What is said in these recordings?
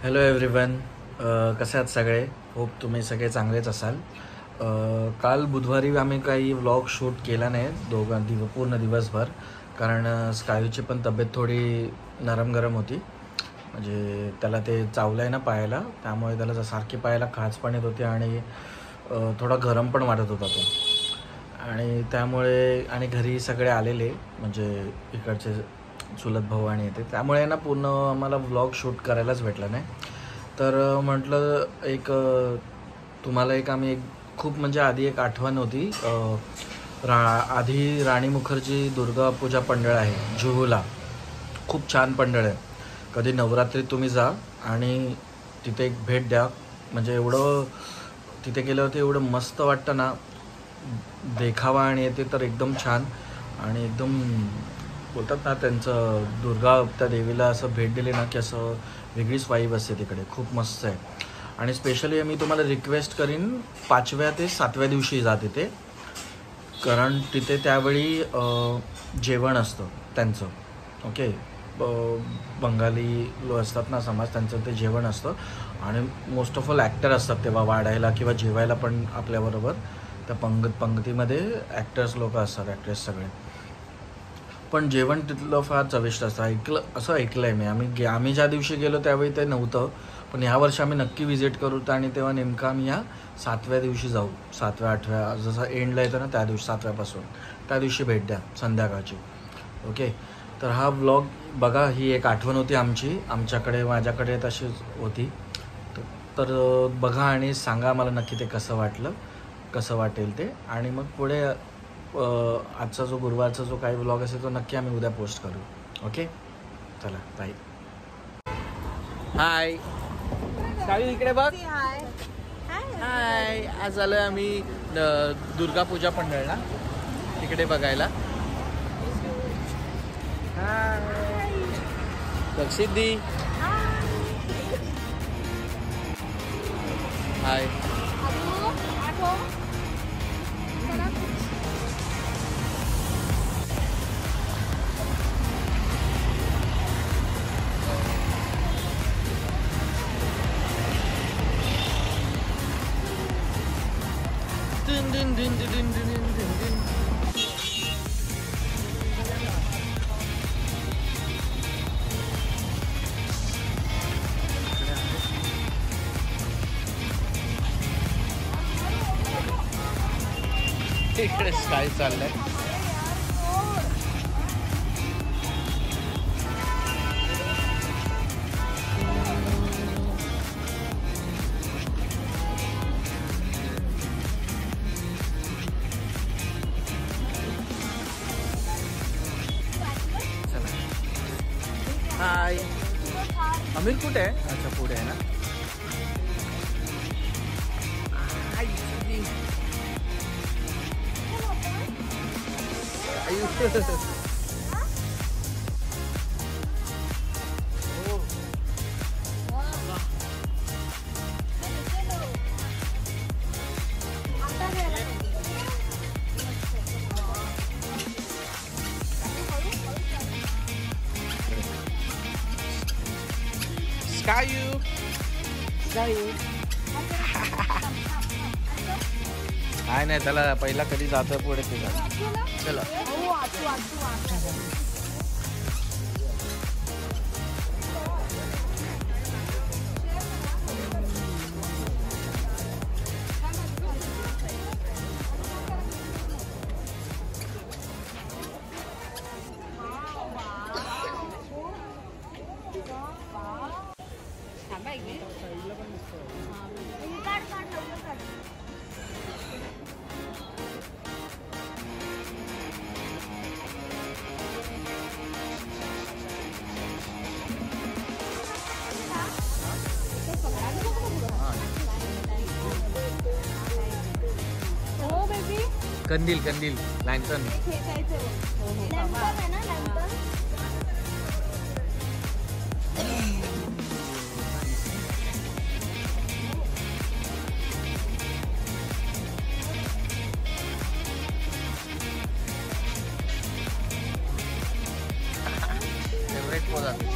Hello everyone. कसे आहात सगळे? होप तुम्ही सगळे चांगलेच असाल. काल बुधवारी आम्ही काही व्लॉग शूट केला नाही पूर्ण दिवसभर, कारण स्कायूची पण तब्येत थोडी नरम गरम होती. म्हणजे त्याला ते चावलं आहे ना पायाला, त्यामुळे त्याला सारखी पायाला खाज पण येत होती आणि थोडा गरम पण वाटत होता तो. आणि त्यामुळे आणि घरी सगळे आलेले, म्हणजे इकडचे चुलत भाऊ आणि येते, त्यामुळे ना पूर्ण आम्हाला व्लॉग शूट करायलाच भेटला नाही. तर म्हटलं तुम्हाला आम्ही खूप म्हणजे आधी एक आठवण होती. आधी राणी मुखर्जी दुर्गा पूजा पंडळ आहे जुहूला, खूप छान पंडळ आहे. कधी नवरात्रीत तुम्ही जा आणि तिथे एक भेट द्या. म्हणजे एवढं तिथे गेल्यावरती एवढं मस्त वाटतं ना, देखावा आणि येते तर एकदम छान. आणि एकदम बोलतात ना, त्यांचं दुर्गा त्या देवीला असं भेट दिली ना की असं वेगळीच वाईब असते तिकडे, खूप मस्त आहे. आणि स्पेशली मी तुम्हाला रिक्वेस्ट करीन 5व्या ते 7व्या दिवशी जा तिथे, कारण तिथे त्यावेळी जेवण असतं त्यांचं. ओके, बंगाली लोक असतात ना समाज, त्यांचं ते जेवण असतं. आणि मोस्ट ऑफ ऑल ॲक्टर असतात तेव्हा वाढायला किंवा जेवायला पण आपल्याबरोबर. त्या पंक्तीमध्ये ॲक्टर्स लोक असतात, ॲक्ट्रेस सगळे. पण जेवण तिथलं फार चविष्ट असतं. असं ऐकलं आहे मी. आम्ही ज्या दिवशी गेलो त्यावेळी ते नव्हतं, पण ह्या वर्षी आम्ही नक्की विजिट करू. आणि तेव्हा नेमकं आम्ही ह्या 7व्या दिवशी जाऊ. 7व्या 8व्या जसं एंडला येतं ना त्या दिवशी, 7व्यापासून त्या दिवशी भेट द्या संध्याकाळची. ओके, तर हा व्लॉग बघा, ही एक आठवण होती माझ्याकडे तशीच होती. तर बघा आणि सांगा मला नक्की ते कसं वाटेल ते. आणि मग पुढे आजचा जो गुरुवारचा जो काही व्लॉग असेल तो नक्की आम्ही उद्या पोस्ट करू. ओके, चला बाय. हाय सावी, इकडे बघ. हाय, आज आलोय आम्ही दुर्गा पूजा पंडळला तिकडे बघायला. हाय बघ सिद्धी. हाय. इकडे काय चाललंय? हाय, अमीर कुठे आहे? अच्छा, पुढे आहे ना. Skayu. काय नाही, त्याला पहिला कधी जातं पुढे ते चला. कंदील लँटर्न. फेवरेट पोज आहे.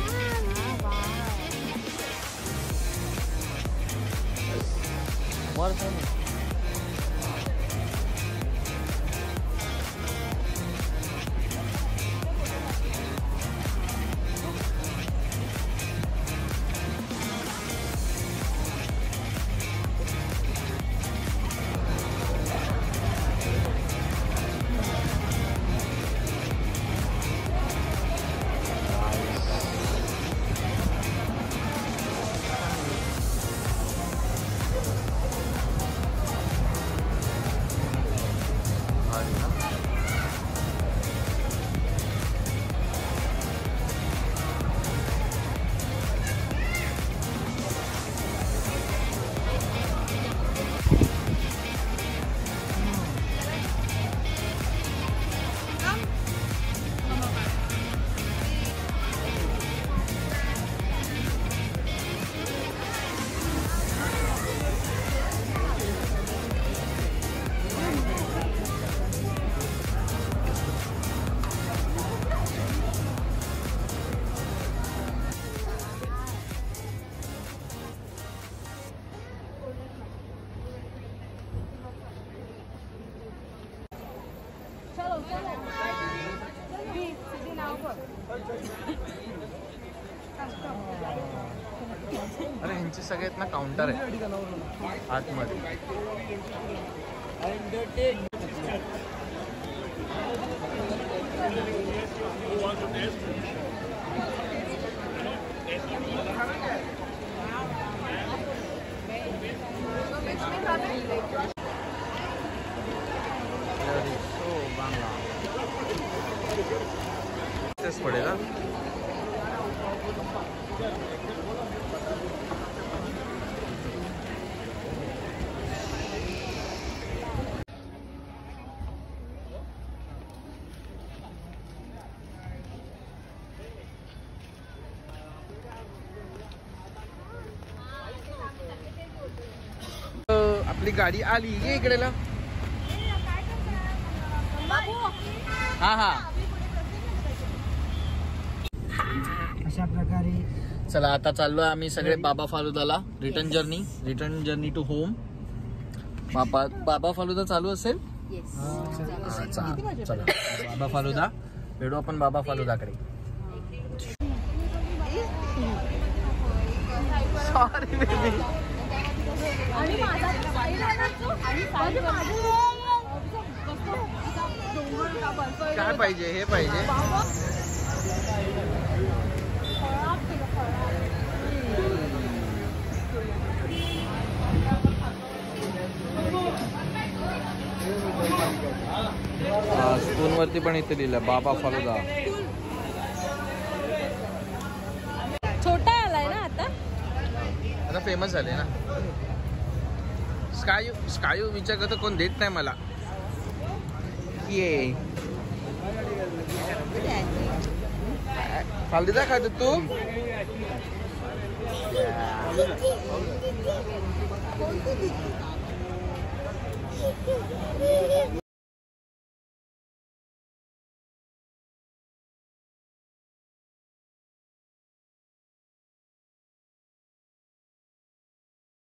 अरे ह्यांची सगळ्यात ना काउंटर आहे आतमध्ये. तेच पडेल ना. आपली गाडी आली. ये इकडेला. हा हा अशा प्रकारे चला आता चाललोय आम्ही सगळे बाबा फालुदाला. Return journey to home. Baba Faluda चालू असेल. चला बाबा फालुदा भेटू आपण बाबा फालुदाकडे. Sorry baby. काय पाहिजे? हे पाहिजे. स्पून वरती पण इथे लिहिलं बाबा फालुदा. छोटा आलाय ना आता. आता फेमस झाले ना. स्कायू विचार करतो कोण देत नाही मला. ये फालुदा खातो तू.